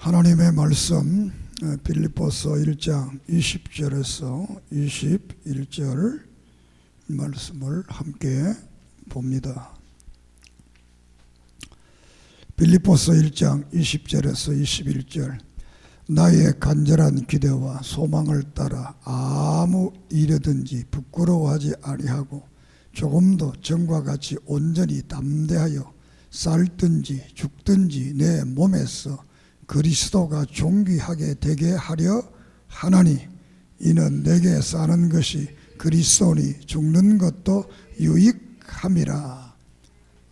하나님의 말씀 빌립보서 1장 20절에서 21절 말씀을 함께 봅니다. 빌립보서 1장 20절에서 21절. 나의 간절한 기대와 소망을 따라 아무 일이든지 부끄러워하지 아니하고 조금도 전과 같이 온전히 담대하여 살든지 죽든지 내 몸에서 그리스도가 존귀하게 되게 하려 하나니, 이는 내게 사는 것이 그리스도니 죽는 것도 유익함이라.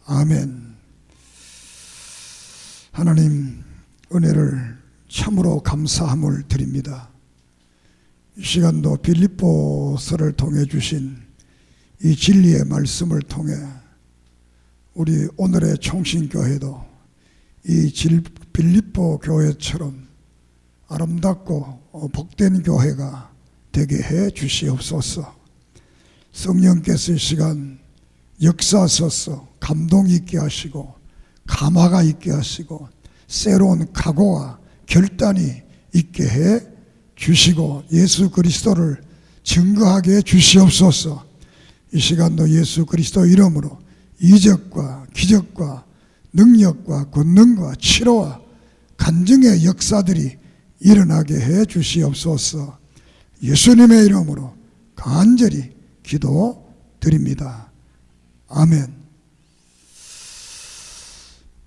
아멘. 하나님 은혜를 참으로 감사함을 드립니다. 이 시간도 빌립보서를 통해 주신 이 진리의 말씀을 통해 우리 오늘의 총신교회도 이 빌립보 교회처럼 아름답고 복된 교회가 되게 해 주시옵소서. 성령께서 이 시간 역사하셔서 감동 있게 하시고 감화가 있게 하시고 새로운 각오와 결단이 있게 해 주시고 예수 그리스도를 증거하게 해 주시옵소서. 이 시간도 예수 그리스도 이름으로 이적과 기적과 능력과 권능과 치료와 간증의 역사들이 일어나게 해 주시옵소서. 예수님의 이름으로 간절히 기도드립니다. 아멘.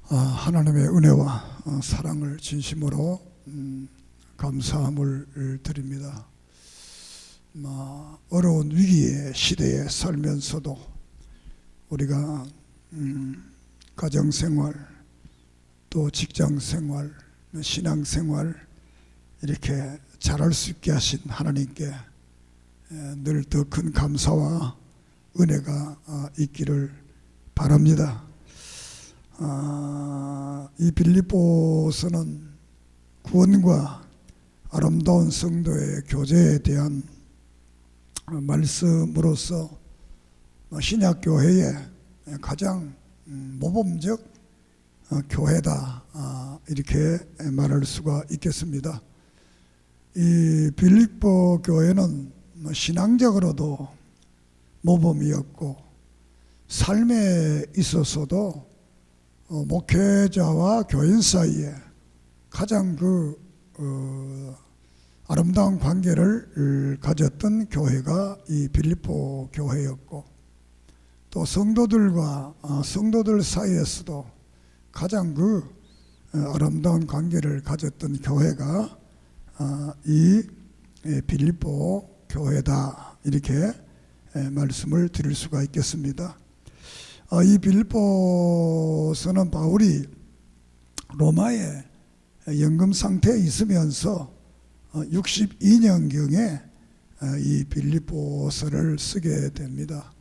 하나님의 은혜와 사랑을 진심으로 감사함을 드립니다. 어려운 위기의 시대에 살면서도 우리가 가정생활, 또 직장생활, 신앙생활 이렇게 잘할 수 있게 하신 하나님께 늘 더 큰 감사와 은혜가 있기를 바랍니다. 이 빌립보서는 구원과 아름다운 성도의 교제에 대한 말씀으로서 신약교회의 가장 모범적 교회다, 이렇게 말할 수가 있겠습니다. 이 빌립보 교회는 신앙적으로도 모범이었고 삶에 있어서도 목회자와 교인 사이에 가장 아름다운 관계를 가졌던 교회가 이 빌립보 교회였고, 또 성도들 사이에서도 가장 아름다운 관계를 가졌던 교회가 이 빌립보 교회다, 이렇게 말씀을 드릴 수가 있겠습니다. 이 빌립보서는 바울이 로마에 연금 상태에 있으면서 62년경에 이 빌립보서를 쓰게 됩니다.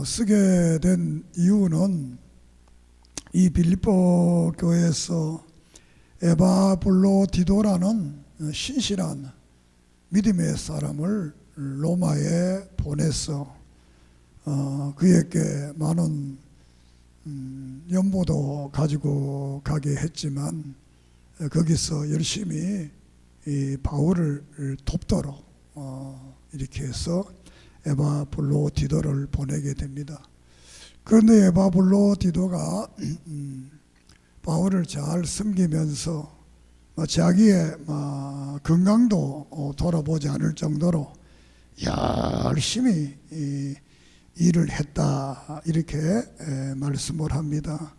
쓰게 된 이유는 이 빌립보 교회에서 에바블로디도라는 신실한 믿음의 사람을 로마에 보내서 그에게 많은 연보도 가지고 가게 했지만 거기서 열심히 이 바울을 돕도록 이렇게 해서 에바블로디도를 보내게 됩니다. 그런데 에바블로디도가 바울을 잘 섬기면서 자기의 건강도 돌아보지 않을 정도로 열심히 일을 했다, 이렇게 말씀을 합니다.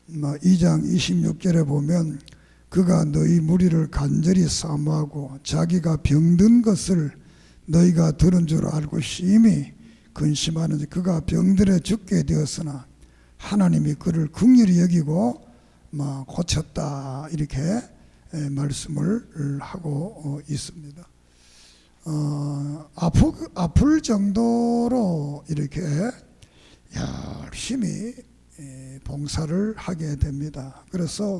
2장 26절에 보면 그가 너희 무리를 간절히 사모하고 자기가 병든 것을 너희가 들은 줄 알고 심히 근심하는데 그가 병들어 죽게 되었으나 하나님이 그를 긍휼히 여기고 고쳤다, 이렇게 말씀을 하고 있습니다. 아플 정도로 이렇게 열심히 봉사를 하게 됩니다. 그래서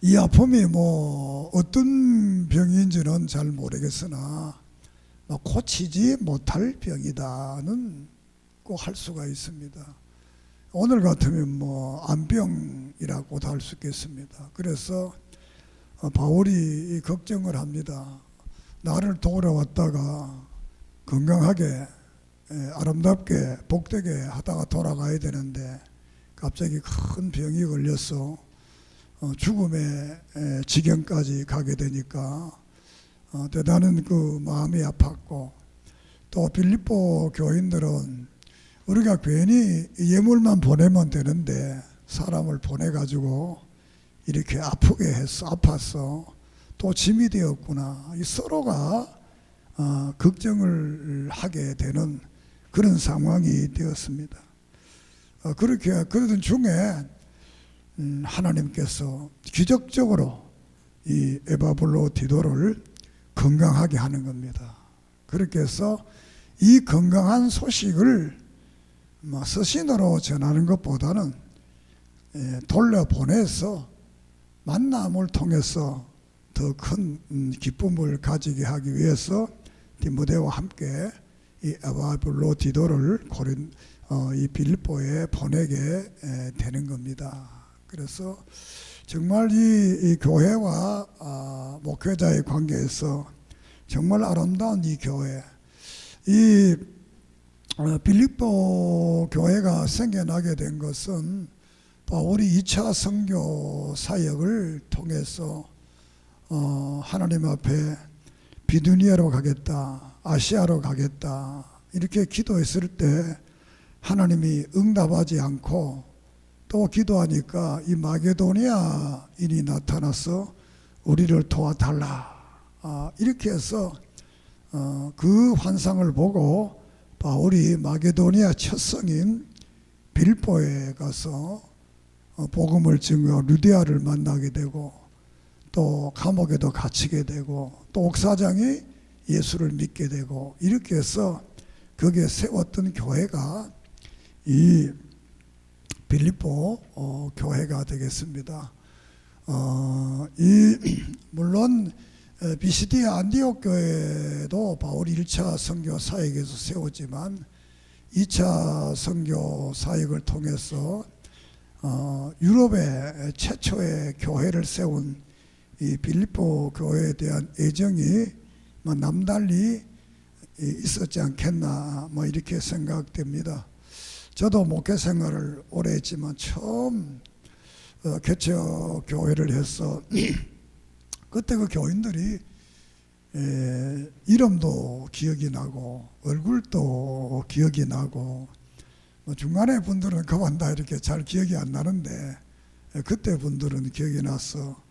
이 아픔이 어떤 병인지는 잘 모르겠으나 고치지 못할 병이다는 꼭 할 수가 있습니다. 오늘 같으면 뭐 안병이라고도 할 수 있겠습니다. 그래서 바울이 걱정을 합니다. 나를 돌아왔다가 건강하게 아름답게 복되게 하다가 돌아가야 되는데 갑자기 큰 병이 걸려서 죽음의 지경까지 가게 되니까 대단한 그 마음이 아팠고, 또 빌립보 교인들은 우리가 괜히 예물만 보내면 되는데 사람을 보내가지고 이렇게 아프게 해서 아파서 또 짐이 되었구나, 이 서로가 걱정을 하게 되는 그런 상황이 되었습니다. 그렇게 그러던 중에 하나님께서 기적적으로 이 에바블로 디도를 건강하게 하는 겁니다. 그렇게 해서 이 건강한 소식을 서신으로 전하는 것보다는 돌려보내서 만남을 통해서 더 큰 기쁨을 가지게 하기 위해서 디모데와 함께 이 에바블로 디도를 이 빌립보에 보내게 되는 겁니다. 그래서 정말 이 교회와 목회자의 관계에서 정말 아름다운 이 교회, 이 빌립보 교회가 생겨나게 된 것은 바울이 2차 선교 사역을 통해서 하나님 앞에 비두니아로 가겠다, 아시아로 가겠다 이렇게 기도했을 때 하나님이 응답하지 않고, 또 기도하니까 이 마게도니아인이 나타나서 우리를 도와달라, 이렇게 해서 그 환상을 보고 바울이 마게도니아 첫 성인 빌립보에 가서 복음을 증거 루디아를 만나게 되고, 또 감옥에도 갇히게 되고, 또 옥사장이 예수를 믿게 되고, 이렇게 해서 거기에 세웠던 교회가 이 빌립보 교회가 되겠습니다. 물론 비시디아 안디옥 교회도 바울이 1차 선교 사역에서 세웠지만 2차 선교 사역을 통해서 유럽의 최초의 교회를 세운 이 빌립보 교회에 대한 애정이 남달리 있었지 않겠나, 이렇게 생각됩니다. 저도 목회 생활을 오래 했지만 처음 개척 교회를 해서 그때 그 교인들이 이름도 기억이 나고 얼굴도 기억이 나고, 중간에 분들은 그만 다 이렇게 잘 기억이 안 나는데 그때 분들은 기억이 나서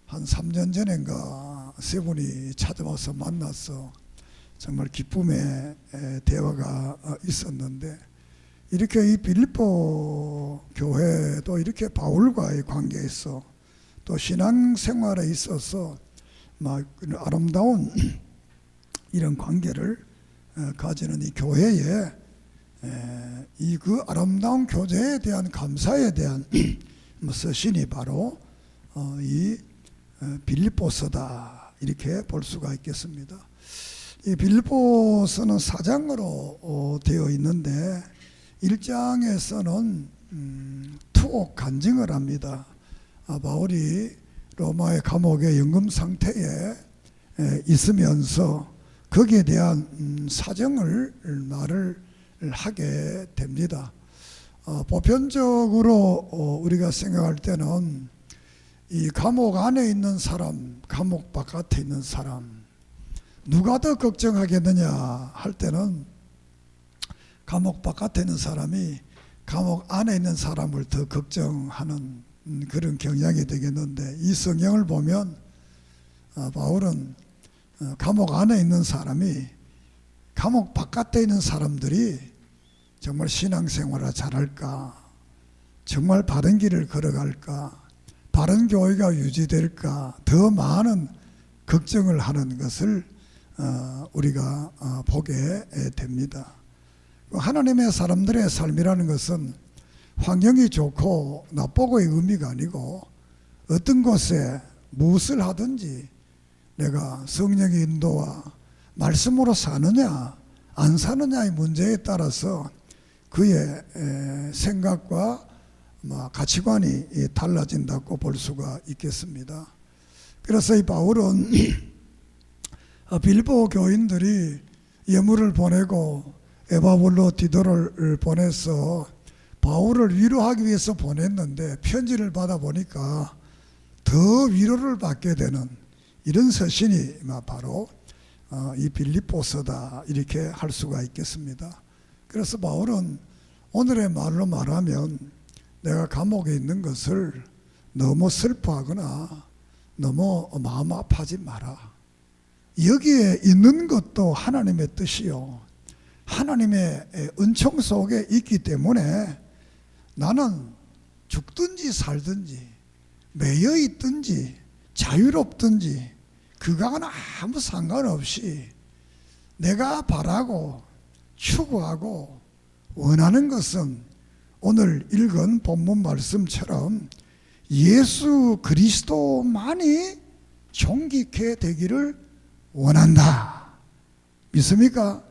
한 3년 전인가 세 분이 찾아와서 만나서 정말 기쁨의 대화가 있었는데, 이렇게 이 빌립보 교회도 이렇게 바울과의 관계에서 또 신앙생활에 있어서 아름다운 이런 관계를 가지는 이 교회에 이 그 아름다운 교제에 대한 감사에 대한 서신이 바로 이 빌립보서다, 이렇게 볼 수가 있겠습니다. 이 빌립보서는 4장으로 되어 있는데 1장에서는 투옥 간증을 합니다. 바울이 로마의 감옥의 연금 상태에 있으면서 거기에 대한 사정을 말을 하게 됩니다. 보편적으로 우리가 생각할 때는 이 감옥 안에 있는 사람, 감옥 바깥에 있는 사람, 누가 더 걱정하겠느냐 할 때는 감옥 바깥에 있는 사람이 감옥 안에 있는 사람을 더 걱정하는 그런 경향이 되겠는데, 이 성경을 보면 바울은 감옥 안에 있는 사람이 감옥 바깥에 있는 사람들이 정말 신앙생활을 잘할까, 정말 바른 길을 걸어갈까, 바른 교회가 유지될까, 더 많은 걱정을 하는 것을 우리가 보게 됩니다. 하나님의 사람들의 삶이라는 것은 환경이 좋고 나쁘고의 의미가 아니고, 어떤 곳에 무엇을 하든지 내가 성령의 인도와 말씀으로 사느냐 안 사느냐의 문제에 따라서 그의 생각과 가치관이 달라진다고 볼 수가 있겠습니다. 그래서 이 바울은 빌보 교인들이 예물을 보내고 에바불로 디도를 보내서 바울을 위로하기 위해서 보냈는데 편지를 받아보니까 더 위로를 받게 되는 이런 서신이 바로 이 빌립보서다, 이렇게 할 수가 있겠습니다. 그래서 바울은 오늘의 말로 말하면 내가 감옥에 있는 것을 너무 슬퍼하거나 너무 마음 아파하지 마라. 여기에 있는 것도 하나님의 뜻이요, 하나님의 은총 속에 있기 때문에 나는 죽든지 살든지 매여 있든지 자유롭든지 그거는 아무 상관없이 내가 바라고 추구하고 원하는 것은 오늘 읽은 본문 말씀처럼 예수 그리스도만이 존귀케 되기를 원한다. 믿습니까?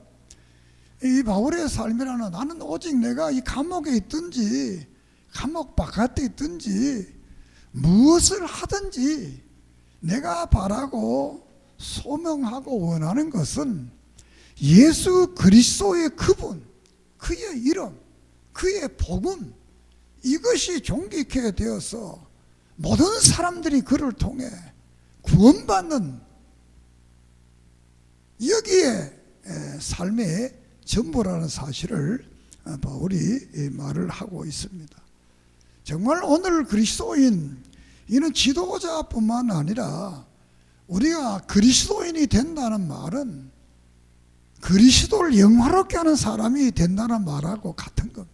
이 바울의 삶이라는, 나는 오직 내가 이 감옥에 있든지 감옥 바깥에 있든지 무엇을 하든지 내가 바라고 소명하고 원하는 것은 예수 그리스도의 그분, 그의 이름, 그의 복음, 이것이 존귀케 되어서 모든 사람들이 그를 통해 구원받는, 여기에 삶의 전부라는 사실을 바울이 말을 하고 있습니다. 정말 오늘 그리스도인, 이는 지도자뿐만 아니라 우리가 그리스도인이 된다는 말은 그리스도를 영화롭게 하는 사람이 된다는 말하고 같은 것.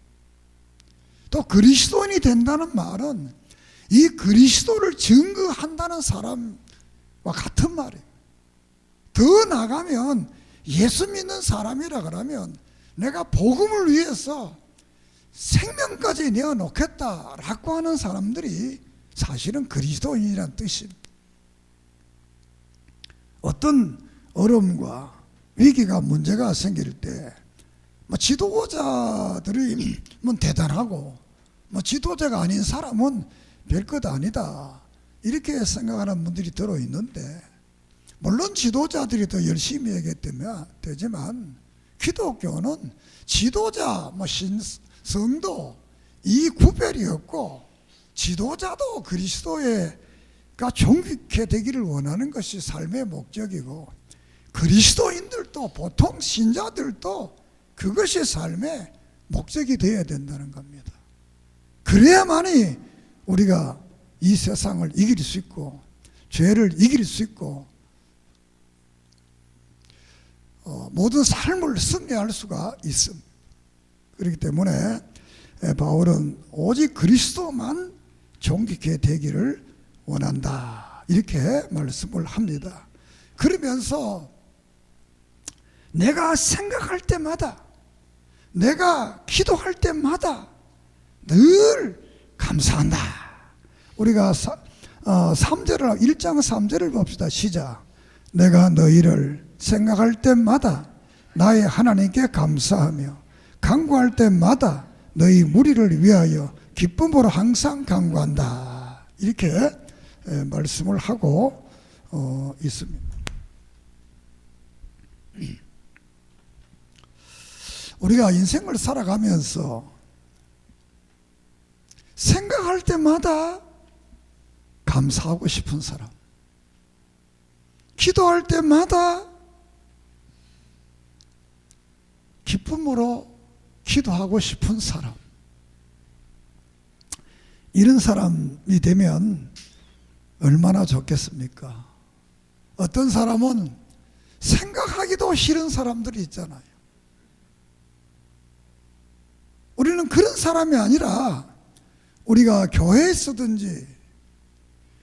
또 그리스도인이 된다는 말은 이 그리스도를 증거한다는 사람과 같은 말이에요. 더 나가면 예수 믿는 사람이라 그러면 내가 복음을 위해서 생명까지 내어놓겠다라고 하는 사람들이 사실은 그리스도인이란 뜻입니다. 어떤 어려움과 위기가 문제가 생길 때 지도자들이 대단하고 지도자가 아닌 사람은 별것 아니다, 이렇게 생각하는 분들이 들어있는데, 물론 지도자들이 더 열심히 하게 되지만 기독교는 지도자, 성도 이 구별이 없고 지도자도 그리스도가 존귀케 되기를 원하는 것이 삶의 목적이고, 그리스도인들도, 보통 신자들도 그것이 삶의 목적이 되어야 된다는 겁니다. 그래야만이 우리가 이 세상을 이길 수 있고 죄를 이길 수 있고 모든 삶을 승리할 수가 있습니다. 그렇기 때문에 바울은 오직 그리스도만 존귀케 되기를 원한다, 이렇게 말씀을 합니다. 그러면서 내가 생각할 때마다, 내가 기도할 때마다 늘 감사한다. 우리가 3절을 1장 3절을 봅시다. 시작. 내가 너희를 생각할 때마다 나의 하나님께 감사하며 간구할 때마다 너희 무리를 위하여 기쁨으로 항상 간구한다, 이렇게 말씀을 하고 있습니다. 우리가 인생을 살아가면서 생각할 때마다 감사하고 싶은 사람, 기도할 때마다 기쁨으로 기도하고 싶은 사람, 이런 사람이 되면 얼마나 좋겠습니까? 어떤 사람은 생각하기도 싫은 사람들이 있잖아요. 우리는 그런 사람이 아니라 우리가 교회에서든지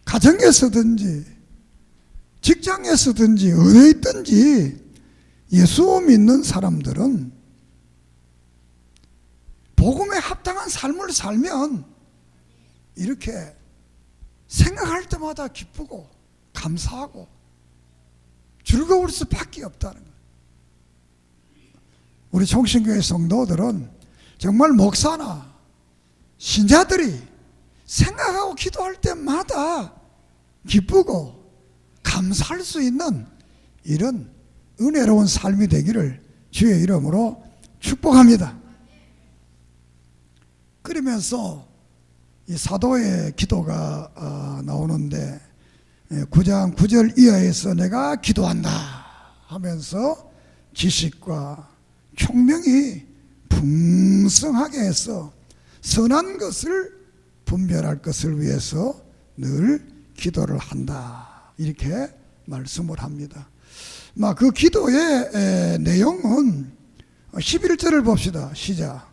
가정에서든지 직장에서든지 어디에 있든지 예수 믿는 사람들은 복음에 합당한 삶을 살면 이렇게 생각할 때마다 기쁘고 감사하고 즐거울 수밖에 없다는 거예요. 우리 총신교회 성도들은 정말 목사나 신자들이 생각하고 기도할 때마다 기쁘고 감사할 수 있는 이런 은혜로운 삶이 되기를 주의 이름으로 축복합니다. 그러면서 이 사도의 기도가 나오는데 9장 9절 이하에서 내가 기도한다 하면서 지식과 총명이 풍성하게 해서 선한 것을 분별할 것을 위해서 늘 기도를 한다, 이렇게 말씀을 합니다. 그 기도의 내용은 11절을 봅시다. 시작.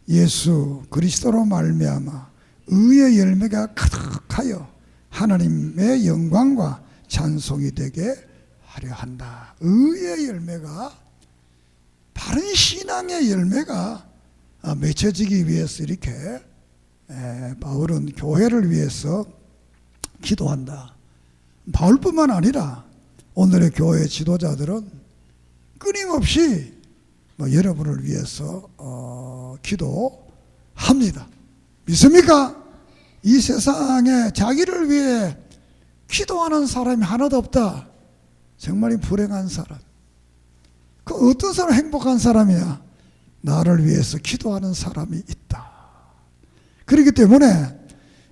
예수 그리스도로 말미암아 의의 열매가 가득하여 하나님의 영광과 찬송이 되게 하려 한다. 의의 열매가, 바른 신앙의 열매가 맺혀지기 위해서 이렇게 바울은 교회를 위해서 기도한다. 바울뿐만 아니라 오늘의 교회 지도자들은 끊임없이 여러분을 위해서 기도합니다. 믿습니까? 이 세상에 자기를 위해 기도하는 사람이 하나도 없다. 정말 불행한 사람. 그 어떤 사람 행복한 사람이야? 나를 위해서 기도하는 사람이 있다. 그렇기 때문에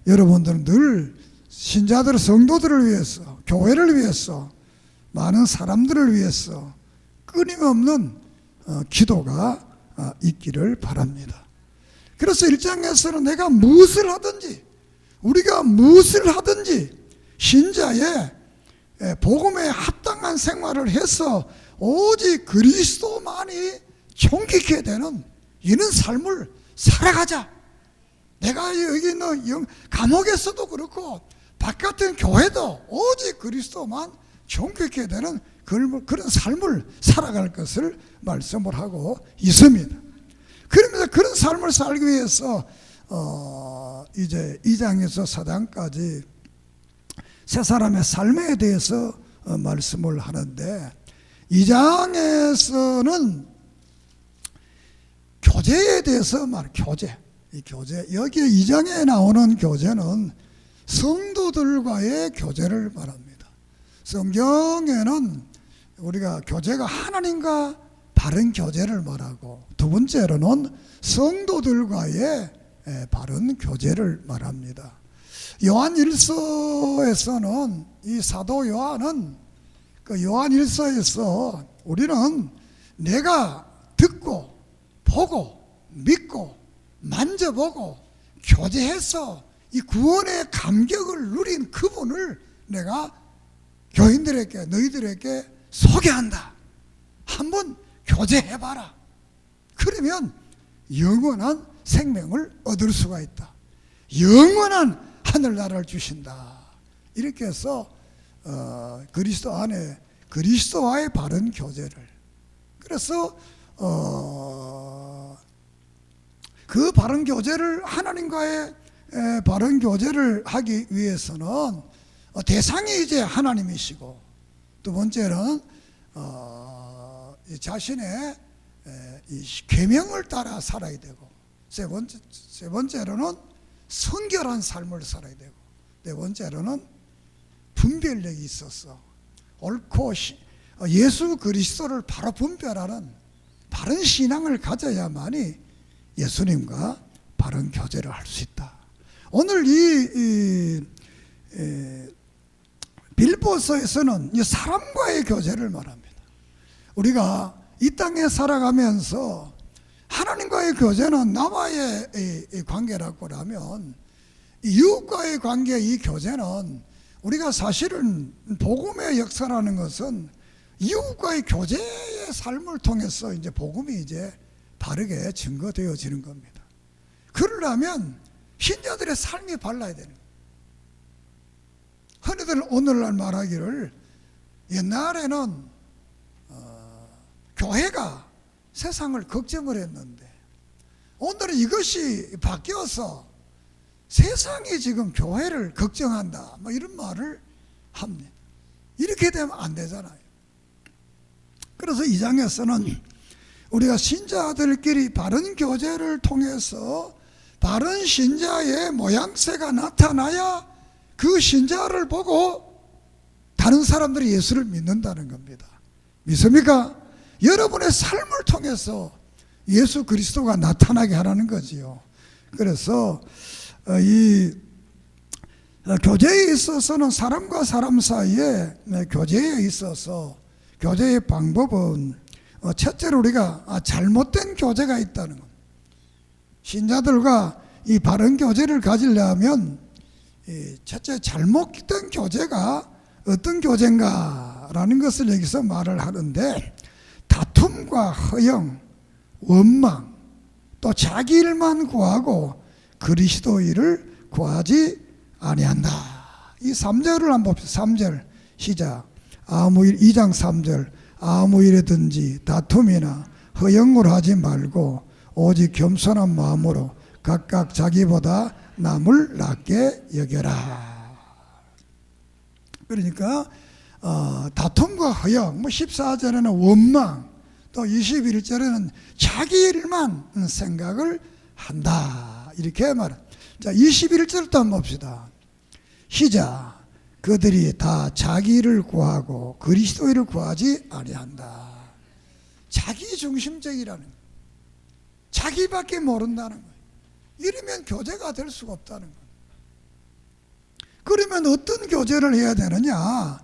여러분들은 늘 신자들, 성도들을 위해서, 교회를 위해서, 많은 사람들을 위해서 끊임없는 기도가 있기를 바랍니다. 그래서 1장에서는 내가 무엇을 하든지, 우리가 무엇을 하든지 신자의 복음에 합당한 생활을 해서 오직 그리스도만이 존귀케 되는 이런 삶을 살아가자. 내가 여기 있는 감옥에서도 그렇고 바깥의 교회도 오직 그리스도만 존귀케 되는 그런 삶을 살아갈 것을 말씀을 하고 있습니다. 그러면서 그런 삶을 살기 위해서 이제 2장에서 4장까지 세 사람의 삶에 대해서 말씀을 하는데, 2장에서는 교제에 대해서 교제. 이 교제, 여기에 2장에 나오는 교제는 성도들과의 교제를 말합니다. 성경에는 우리가 교제가 하나님과 바른 교제를 말하고, 두 번째로는 성도들과의 바른 교제를 말합니다. 요한 1서에서는 이 사도 요한은 그 요한 1서에서 우리는 내가 듣고 보고 믿고 만져보고 교제해서 이 구원의 감격을 누린 그분을 내가 교인들에게, 너희들에게 소개한다. 한번 교제해봐라. 그러면 영원한 생명을 얻을 수가 있다. 영원한 하늘나라를 주신다. 이렇게 해서 그리스도 안에 그리스도와의 바른 교제를, 그래서 그 바른 교제를, 하나님과의 바른 교제를 하기 위해서는 대상이 이제 하나님이시고, 두 번째는 자신의 계명을 따라 살아야 되고, 세 번째로는 성결한 삶을 살아야 되고, 네 번째로는 분별력이 있어서 옳고 예수 그리스도를 바로 분별하는 바른 신앙을 가져야만이 예수님과 바른 교제를 할 수 있다. 오늘 이 빌보서에서는 이 사람과의 교제를 말합니다. 우리가 이 땅에 살아가면서 하나님과의 교제는 나와의 관계라고 하면, 이웃과의 관계, 이 교제는 우리가 사실은 복음의 역사라는 것은 이웃과의 교제의 삶을 통해서 이제 복음이 이제 바르게 증거되어지는 겁니다. 그러려면 신자들의 삶이 발라야 되는 거예요. 흔히들 오늘날 말하기를, 옛날에는 교회가 세상을 걱정을 했는데 오늘은 이것이 바뀌어서 세상이 지금 교회를 걱정한다, 이런 말을 합니다. 이렇게 되면 안 되잖아요. 그래서 2장에서는 우리가 신자들끼리 바른 교제를 통해서 바른 신자의 모양새가 나타나야 그 신자를 보고 다른 사람들이 예수를 믿는다는 겁니다. 믿습니까? 여러분의 삶을 통해서 예수 그리스도가 나타나게 하라는 거지요. 그래서 이 교제에 있어서는 사람과 사람 사이에 교제에 있어서 교제의 방법은 첫째로 우리가 잘못된 교제가 있다는 것. 신자들과 이 바른 교제를 가지려면 첫째 잘못된 교제가 어떤 교제인가라는 것을 여기서 말을 하는데, 다툼과 허영, 원망, 또 자기 일만 구하고 그리스도 일을 구하지 아니한다. 이 3절을 한번 봅시다. 3절 시작. 2장 3절 아무 일에든지 다툼이나 허영을 하지 말고 오직 겸손한 마음으로 각각 자기보다 남을 낮게 여겨라. 그러니까 다툼과 허영, 14절에는 원망, 또 21절에는 자기 일만 생각을 한다. 이렇게 말합니다. 자, 21절도 한번 봅시다. 시작. 그들이 다 자기를 구하고 그리스도를 구하지 아니한다. 자기 중심적이라는 거예요. 자기밖에 모른다는 거예요. 이러면 교제가 될 수가 없다는 거예요. 그러면 어떤 교제를 해야 되느냐?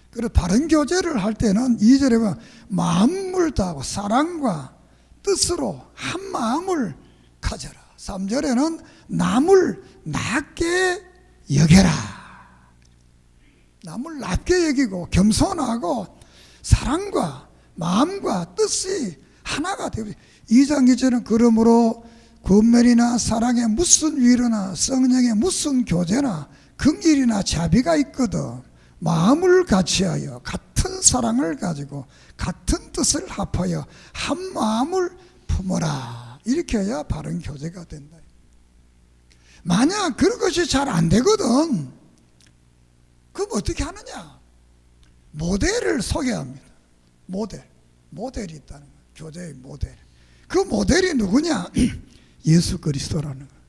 그래, 바른 교제를 할 때는 2절에 보면 마음을 다하고 사랑과 뜻으로 한 마음을 가져라. 3절에는 남을 낮게 여겨라. 남을 낮게 여기고 겸손하고 사랑과 마음과 뜻이 하나가 되고, 2장 2절은 그러므로 권면이나 사랑에 무슨 위로나 성령에 무슨 교제나 긍휼이나 자비가 있거든 마음을 같이하여 같은 사랑을 가지고 같은 뜻을 합하여 한 마음을 품어라. 이렇게 해야 바른 교제가 된다. 만약 그런 것이 잘 안 되거든, 그럼 어떻게 하느냐? 모델을 소개합니다. 모델이 있다는 거예요. 교제의 모델. 그 모델이 누구냐? 예수 그리스도라는 거예요.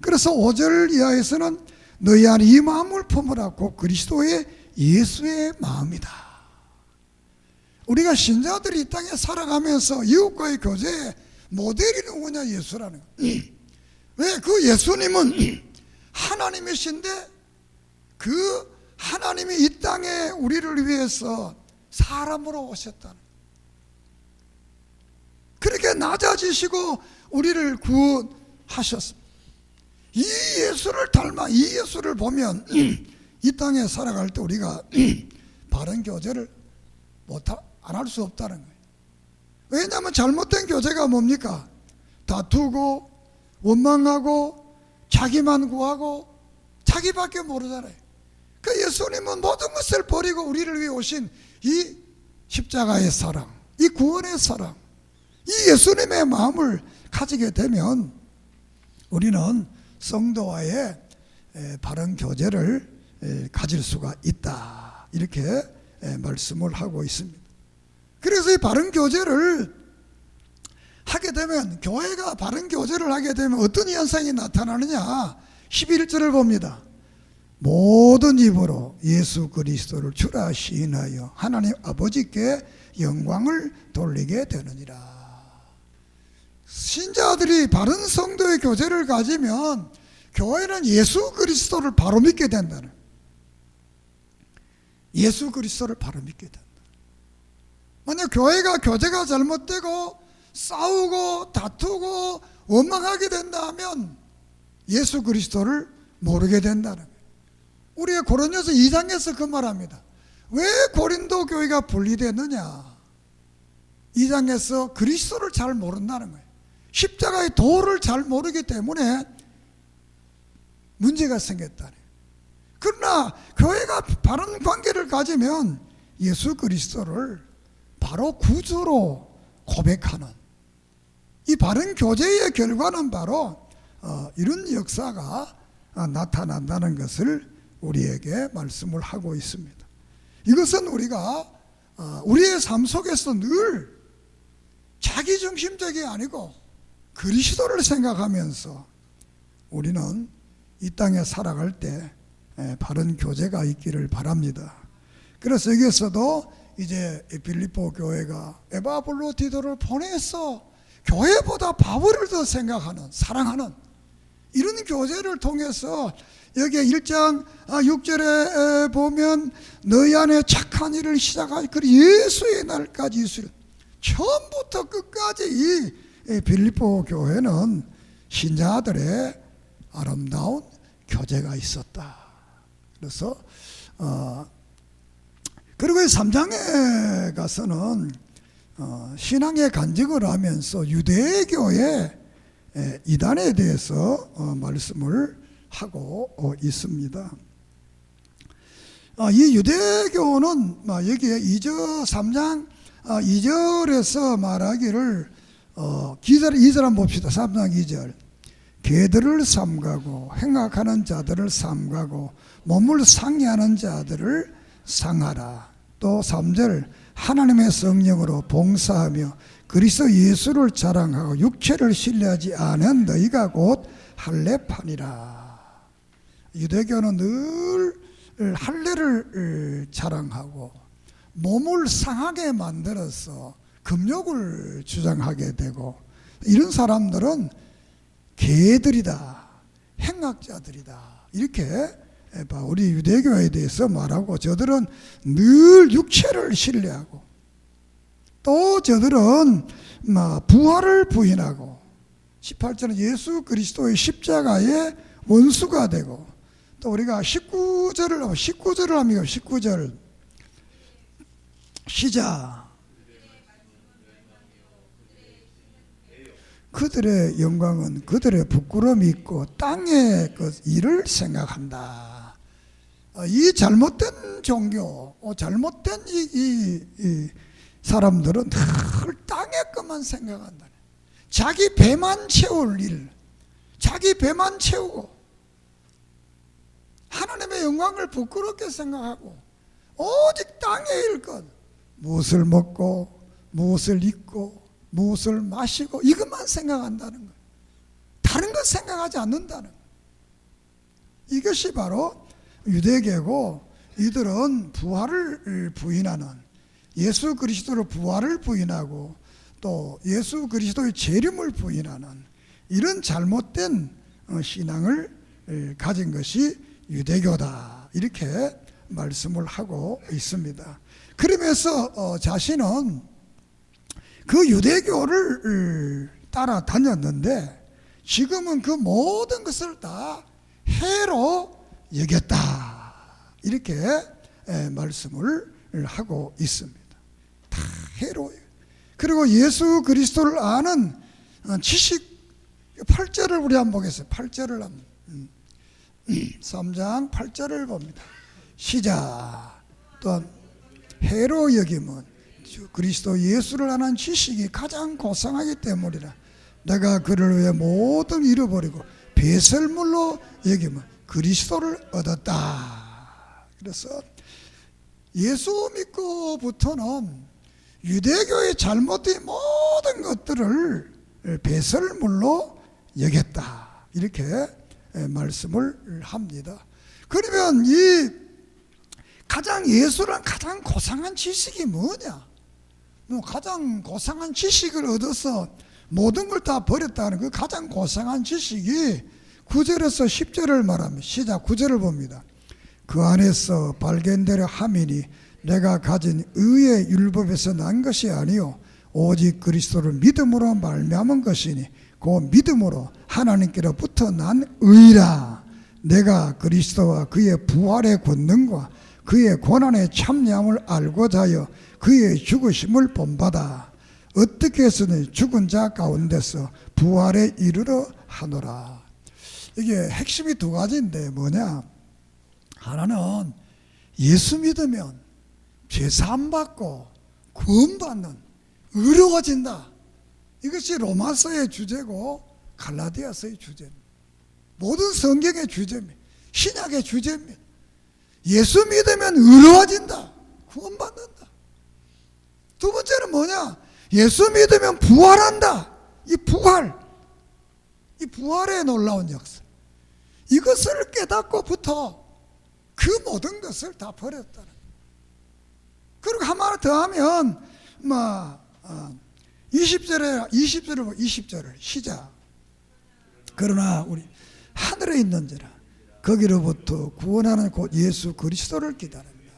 그래서 5절 이하에서는 너희 안에 이 마음을 품으라. 곧 그리스도의 예수의 마음이다. 우리가 신자들이 이 땅에 살아가면서 이웃과의 교제의 모델이 누구냐? 예수라는 거예요. 왜? 그 예수님은 하나님이신데 그 하나님이 이 땅에 우리를 위해서 사람으로 오셨다는 거예요. 그렇게 낮아지시고 우리를 구하셨습니다. 이 예수를 닮아, 이 예수를 보면 이 땅에 살아갈 때 우리가 바른 교제를 안 할 수 없다는 거예요. 왜냐하면 잘못된 교제가 뭡니까? 다투고 원망하고 자기만 구하고 자기밖에 모르잖아요. 그 예수님은 모든 것을 버리고 우리를 위해 오신 이 십자가의 사랑, 이 구원의 사랑, 이 예수님의 마음을 가지게 되면 우리는 성도와의 바른 교제를 가질 수가 있다. 이렇게 말씀을 하고 있습니다. 그래서 이 바른 교제를 하게 되면, 교회가 바른 교제를 하게 되면 어떤 현상이 나타나느냐? 11절을 봅니다. 모든 입으로 예수 그리스도를 주라 시인하여 하나님 아버지께 영광을 돌리게 되느니라. 신자들이 바른 성도의 교제를 가지면 교회는 예수 그리스도를 바로 믿게 된다는, 예수 그리스도를 바로 믿게 된다. 만약 교회가 교제가 잘못되고 싸우고 다투고 원망하게 된다면 예수 그리스도를 모르게 된다는 거예요. 우리가 고린도서 2장에서 그 말합니다. 왜 고린도 교회가 분리됐느냐? 2장에서 그리스도를 잘 모른다는 거예요. 십자가의 도를 잘 모르기 때문에 문제가 생겼다네. 그러나 교회가 바른 관계를 가지면 예수 그리스도를 바로 구주로 고백하는 이 바른 교제의 결과는 바로 이런 역사가 나타난다는 것을 우리에게 말씀을 하고 있습니다. 이것은 우리가 우리의 삶 속에서 늘 자기중심적이 아니고 그리스도를 생각하면서 우리는 이 땅에 살아갈 때 바른 교제가 있기를 바랍니다. 그래서 여기에서도 이제 빌립보 교회가 에바블로디도를 보내서 교회보다 바울을 더 생각하는, 사랑하는 이런 교제를 통해서 여기 1장 6절에 보면 너희 안에 착한 일을 시작하여 그 예수의 날까지 이수를, 처음부터 끝까지 이 빌립보 교회는 신자들의 아름다운 교제가 있었다. 그래서 그리고 3장에 가서는 신앙의 간증을 하면서 유대교의 이단에 대해서 말씀을 하고 있습니다. 이 유대교는 여기에 3장 2절에서 말하기를 기절 2절 한번 봅시다. 3장 2절. 개들을 삼가고 행악하는 자들을 삼가고 몸을 상해하는 자들을 상하라. 또 3절. 하나님의 성령으로 봉사하며 그리스도 예수를 자랑하고 육체를 신뢰하지 않은 너희가 곧 할례파니라. 유대교는 늘 할례를 자랑하고 몸을 상하게 만들어서 금욕을 주장하게 되고, 이런 사람들은 개들이다, 행악자들이다, 이렇게 우리 유대교에 대해서 말하고, 저들은 늘 육체를 신뢰하고 또 저들은 부활을 부인하고 18절은 예수 그리스도의 십자가의 원수가 되고, 또 우리가 19절을 합니다. 19절 시작. 그들의 영광은 그들의 부끄러움이 있고 땅의 그 일을 생각한다. 이 잘못된 종교, 잘못된 이 사람들은 늘 땅의 것만 생각한다. 자기 배만 채울 일, 자기 배만 채우고 하나님의 영광을 부끄럽게 생각하고 오직 땅의 일것, 무엇을 먹고 무엇을 입고 무엇을 마시고 이것만 생각한다는 것, 다른 것 생각하지 않는다는 것. 이것이 바로 유대교고, 이들은 부활을 부인하는, 예수 그리스도를 부활을 부인하고 또 예수 그리스도의 재림을 부인하는 이런 잘못된 신앙을 가진 것이 유대교다, 이렇게 말씀을 하고 있습니다. 그러면서 자신은 그 유대교를 따라다녔는데 지금은 그 모든 것을 다 해로 여겼다, 이렇게 말씀을 하고 있습니다. 다 해로. 그리고 예수 그리스도를 아는 지식, 8절을 우리 한번 보겠습니다. 8절을 한번 3장 8절을 봅니다. 시작. 또한 해로 여김은 그리스도 예수를 아는 지식이 가장 고상하기 때문이라. 내가 그를 위해 모든 잃어버리고 배설물로 여기면 그리스도를 얻었다. 그래서 예수 믿고부터는 유대교의 잘못된 모든 것들을 배설물로 여겼다, 이렇게 말씀을 합니다. 그러면 이 예수란 가장 고상한 지식이 뭐냐? 가장 고상한 지식을 얻어서 모든 걸 다 버렸다는 그 가장 고상한 지식이 9절에서 10절을 말합니다. 시작. 9절을 봅니다. 그 안에서 발견되려 함이니 내가 가진 의의 율법에서 난 것이 아니요 오직 그리스도를 믿음으로 말미암은 것이니 그 믿음으로 하나님께로부터 난 의라. 내가 그리스도와 그의 부활의 권능과 그의 고난의 참여함을 알고자 하여 그의 죽으심을 본받아 어떻게 해서는 죽은 자 가운데서 부활에 이르러 하노라. 이게 핵심이 두 가지인데 뭐냐? 하나는 예수 믿으면 죄사함 받고 구원받는, 의로워진다. 이것이 로마서의 주제고 갈라디아서의 주제입니다. 모든 성경의 주제입니다. 신약의 주제입니다. 예수 믿으면 의로워진다, 구원받는다. 두 번째는 뭐냐? 예수 믿으면 부활한다. 이 부활의 놀라운 역사. 이것을 깨닫고부터 그 모든 것을 다 버렸다는. 그리고 한마디 더 하면 20절을 시작. 그러나 우리 하늘에 있는지라 거기로부터 구원하는 곧 예수 그리스도를 기다립니다.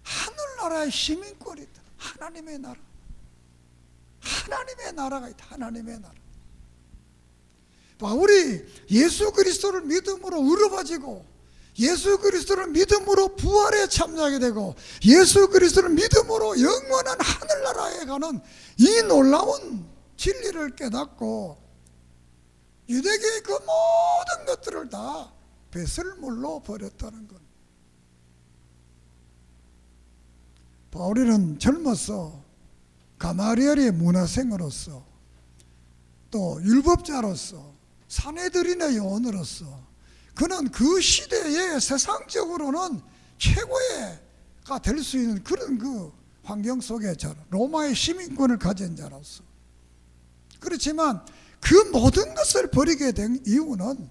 하늘나라의 시민권이 있다. 하나님의 나라. 하나님의 나라가 있다. 하나님의 나라. 바울이 예수 그리스도를 믿음으로 의롭아지고 예수 그리스도를 믿음으로 부활에 참여하게 되고 예수 그리스도를 믿음으로 영원한 하늘나라에 가는 이 놀라운 진리를 깨닫고 유대교의 그 모든 것들을 다 배설물로 버렸다는 것. 바울이는 젊어서 가마리엘의 문화생으로서 또 율법자로서 사내들인의 요원으로서 그는 그 시대에 세상적으로는 최고가 될 수 있는 그런 그 환경 속에 로마의 시민권을 가진 자로서 그렇지만 그 모든 것을 버리게 된 이유는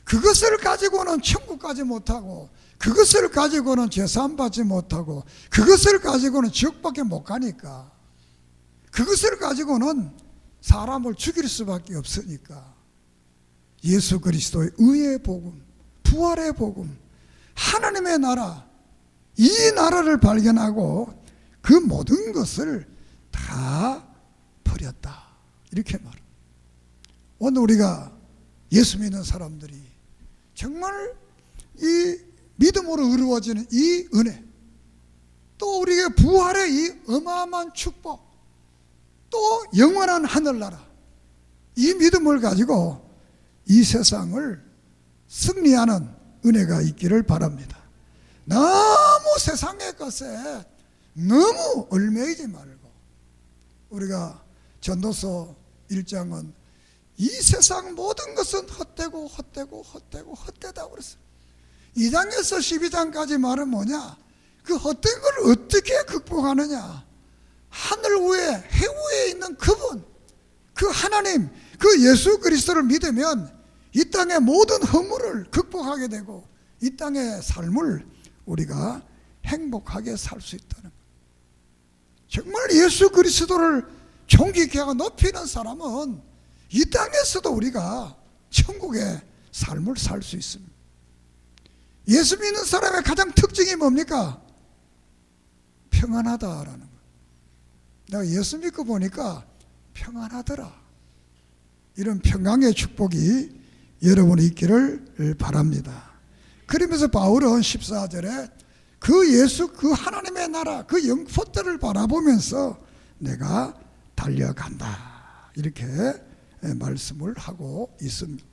그것을 가지고는 천국 가지 못하고 그것을 가지고는 제사함 받지 못하고 그것을 가지고는 지옥밖에 못 가니까 그것을 가지고는 사람을 죽일 수밖에 없으니까 예수 그리스도의 의의 복음, 부활의 복음, 하나님의 나라, 이 나라를 발견하고 그 모든 것을 다 버렸다. 이렇게 말합니다. 오늘 우리가 예수 믿는 사람들이 정말 이 믿음으로 이루어지는 이 은혜, 또 우리의 부활의 이 어마어마한 축복, 또 영원한 하늘나라, 이 믿음을 가지고 이 세상을 승리하는 은혜가 있기를 바랍니다. 너무 세상의 것에 너무 얽매이지 말고 우리가 전도서 1장은 이 세상 모든 것은 헛되고 헛되다고 그랬어요. 2장에서 12장까지 말은 뭐냐? 그 헛된 걸 어떻게 극복하느냐? 하늘 위에 해 위에 있는 그분, 그 하나님, 그 예수 그리스도를 믿으면 이 땅의 모든 허물을 극복하게 되고 이 땅의 삶을 우리가 행복하게 살 수 있다는 것. 정말 예수 그리스도를 존귀케 하고 높이는 사람은 이 땅에서도 우리가 천국의 삶을 살 수 있습니다. 예수 믿는 사람의 가장 특징이 뭡니까? 평안하다라는 것. 내가 예수 믿고 보니까 평안하더라. 이런 평강의 축복이 여러분이 있기를 바랍니다. 그러면서 바울은 14절에 그 예수, 그 하나님의 나라, 그 영포대를 바라보면서 내가 달려간다. 이렇게 말씀을 하고 있습니다.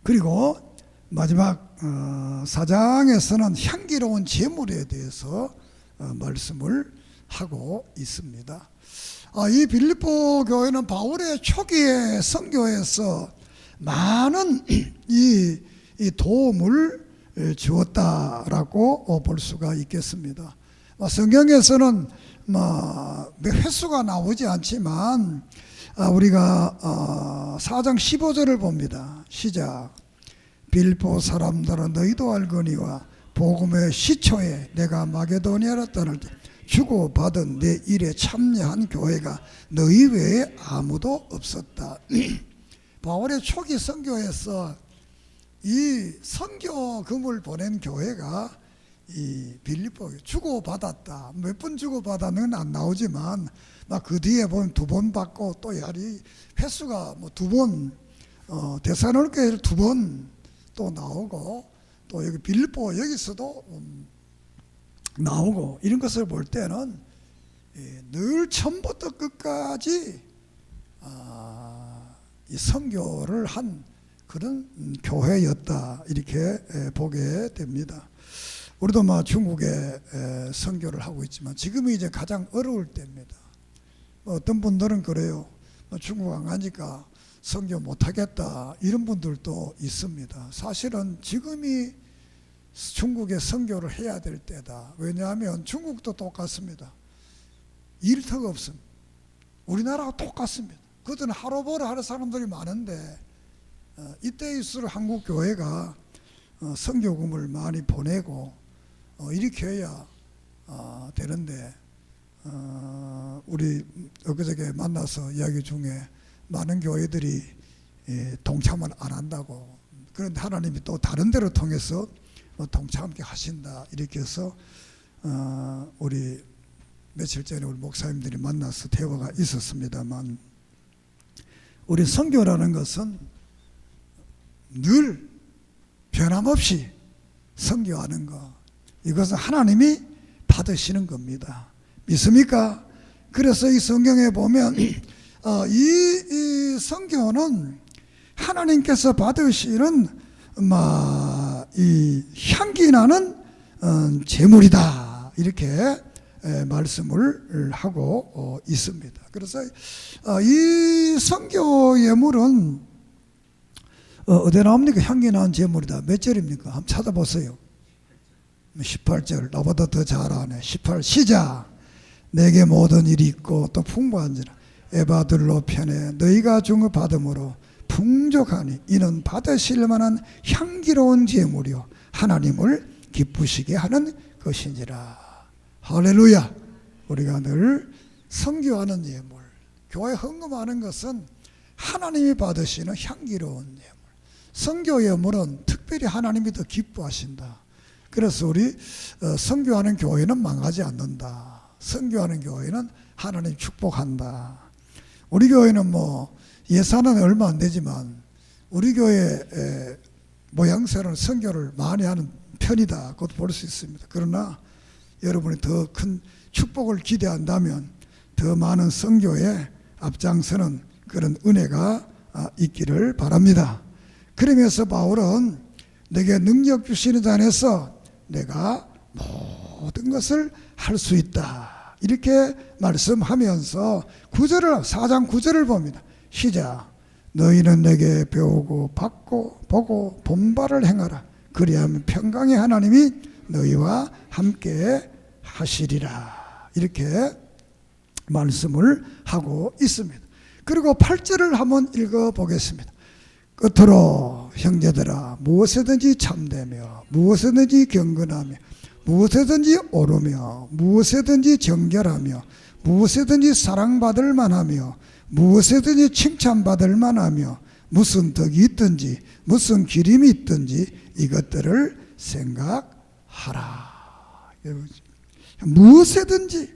그리고 마지막 4장에서는 향기로운 제물에 대해서 말씀을 하고 있습니다. 이 빌립보 교회는 바울의 초기의 선교에서 많은 이 도움을 주었다라고 볼 수가 있겠습니다. 성경에서는 몇 횟수가 나오지 않지만 우리가 4장 15절을 봅니다. 시작. 빌립보 사람들은 너희도 알거니와 복음의 시초에 내가 마게도니아로 떠날 때 주고받은 내 일에 참여한 교회가 너희 외에 아무도 없었다. 바울의 초기 선교에서 이 선교금을 보낸 교회가 이 빌립보 주고받았다. 몇 번 주고받았는 안 나오지만 그 뒤에 보면 2번 받고 또 야리 횟수가 2번 데살로니가에서 2번 또 나오고 또 여기 빌립보 여기서도 나오고 이런 것을 볼 때는 늘 처음부터 끝까지 이 선교를 한 그런 교회였다 이렇게 보게 됩니다. 우리도 중국에 선교를 하고 있지만 지금이 이제 가장 어려울 때입니다. 어떤 분들은 그래요. 중국 안 가니까 선교 못하겠다 이런 분들도 있습니다. 사실은 지금이 중국에 선교를 해야 될 때다. 왜냐하면 중국도 똑같습니다. 일터가 없습니다. 우리나라가 똑같습니다. 그들은 하루 벌어 하는 사람들이 많은데 이때일수록 한국 교회가 선교금을 많이 보내고 이렇게 해야 되는데 우리 엊그저께 만나서 이야기 중에 많은 교회들이 동참을 안 한다고. 그런데 하나님이 또 다른 데로 통해서 동참하게 하신다 이렇게 해서 우리 며칠 전에 우리 목사님들이 만나서 대화가 있었습니다만, 우리 선교라는 것은 늘 변함없이 선교하는 것, 이것은 하나님이 받으시는 겁니다. 믿습니까? 그래서 이 성경에 보면 이 선교는 하나님께서 받으시는 이 향기 나는 제물이다 이렇게 말씀을 하고 있습니다. 그래서 이 선교 예물은 어디에 나옵니까? 향기 나는 제물이다. 몇 절입니까? 한번 찾아보세요. 18절. 나보다 더 잘하네. 18 시작. 내게 모든 일이 있고 또 풍부한지라 에바들로 편에 너희가 중업받음으로 풍족하니 이는 받으실 만한 향기로운 제물이요 하나님을 기쁘시게 하는 것이니라. 할렐루야. 우리가 늘 선교하는 예물, 교회 헌금하는 것은 하나님이 받으시는 향기로운 예물. 선교 예물은 특별히 하나님이 더 기뻐하신다. 그래서 우리 선교하는 교회는 망하지 않는다. 선교하는 교회는 하나님 축복한다. 우리 교회는 예산은 얼마 안 되지만 우리 교회 모양새로는 선교를 많이 하는 편이다. 그것도 볼 수 있습니다. 그러나 여러분이 더 큰 축복을 기대한다면 더 많은 선교에 앞장서는 그런 은혜가 있기를 바랍니다. 그러면서 바울은 내게 능력 주시는 자 안에서 내가 모든 것을 할 수 있다 이렇게 말씀하면서 4장 9절을 봅니다. 시작. 너희는 내게 배우고 받고 보고 본바를 행하라. 그리하면 평강의 하나님이 너희와 함께 하시리라 이렇게 말씀을 하고 있습니다. 그리고 8절을 한번 읽어보겠습니다. 끝으로 형제들아 무엇이든지 참되며 무엇이든지 경건하며 무엇이든지 옳으며 무엇이든지 정결하며 무엇이든지 사랑받을 만하며 무엇이든지 칭찬받을 만하며 무슨 덕이 있든지 무슨 기림이 있든지 이것들을 생각하라. 무엇이든지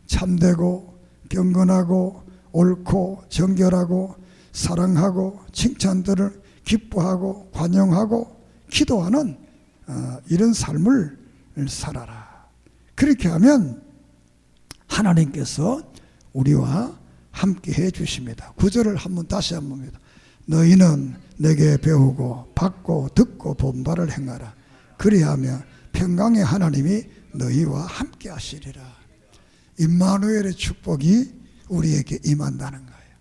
참되고 경건하고 옳고 정결하고 사랑하고 칭찬들을 기뻐하고 관용하고 기도하는 이런 삶을 살아라. 그렇게 하면 하나님께서 우리와 함께 해 주십니다. 9절을 다시 한번 봅니다. 너희는 내게 배우고 받고 듣고 본바를 행하라. 그리하면 평강의 하나님이 너희와 함께 하시리라. 임마누엘의 축복이 우리에게 임한다는 거예요.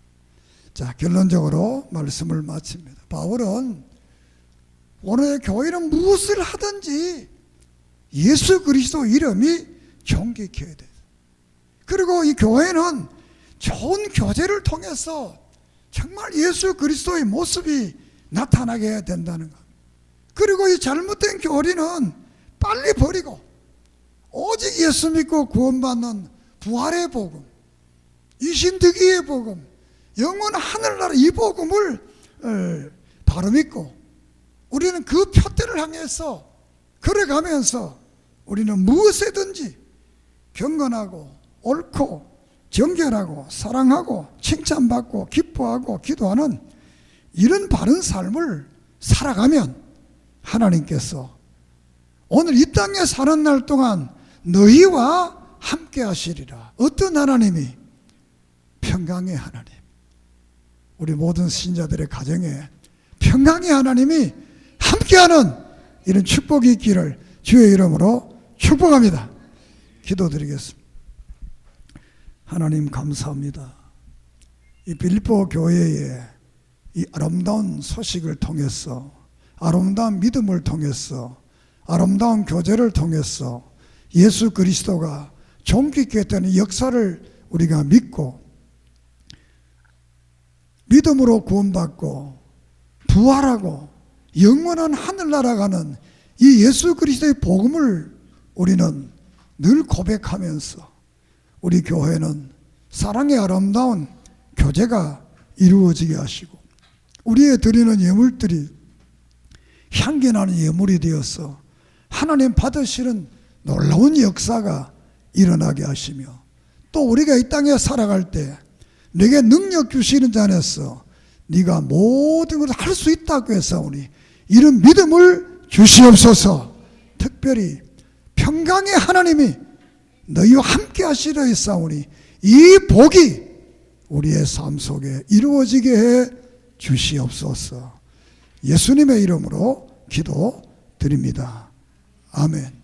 자, 결론적으로 말씀을 마칩니다. 바울은 오늘 교회는 무엇을 하든지 예수 그리스도 이름이 존귀케 돼. 그리고 이 교회는 좋은 교제를 통해서 정말 예수 그리스도의 모습이 나타나게 해야 된다는 것. 그리고 이 잘못된 교리는 빨리 버리고 오직 예수 믿고 구원받는 부활의 복음, 이신득이의 복음, 영원 하늘나라 이 복음을 바로 믿고 우리는 그 표대를 향해서 걸어가면서 우리는 무엇이든지 경건하고 옳고 정결하고 사랑하고 칭찬받고 기뻐하고 기도하는 이런 바른 삶을 살아가면 하나님께서 오늘 이 땅에 사는 날 동안 너희와 함께 하시리라. 어떤 하나님이? 평강의 하나님. 우리 모든 신자들의 가정에 평강의 하나님이 함께하는 이런 축복이 있기를 주의 이름으로 축복합니다. 기도드리겠습니다. 하나님 감사합니다. 이 빌립보 교회의 이 아름다운 소식을 통해서 아름다운 믿음을 통해서 아름다운 교제를 통해서 예수 그리스도가 종기 있게 되는 역사를 우리가 믿고 믿음으로 구원받고 부활하고 영원한 하늘나라 가는 이 예수 그리스도의 복음을 우리는 늘 고백하면서 우리 교회는 사랑의 아름다운 교제가 이루어지게 하시고 우리의 드리는 예물들이 향기나는 예물이 되어서 하나님 받으시는 놀라운 역사가 일어나게 하시며 또 우리가 이 땅에 살아갈 때 내게 능력 주시는 자 안에서 네가 모든 것을 할 수 있다고 했사오니 이런 믿음을 주시옵소서. 특별히 평강의 하나님이 너희와 함께 하시려 했사오니 이 복이 우리의 삶 속에 이루어지게 해 주시옵소서. 예수님의 이름으로 기도드립니다. 아멘.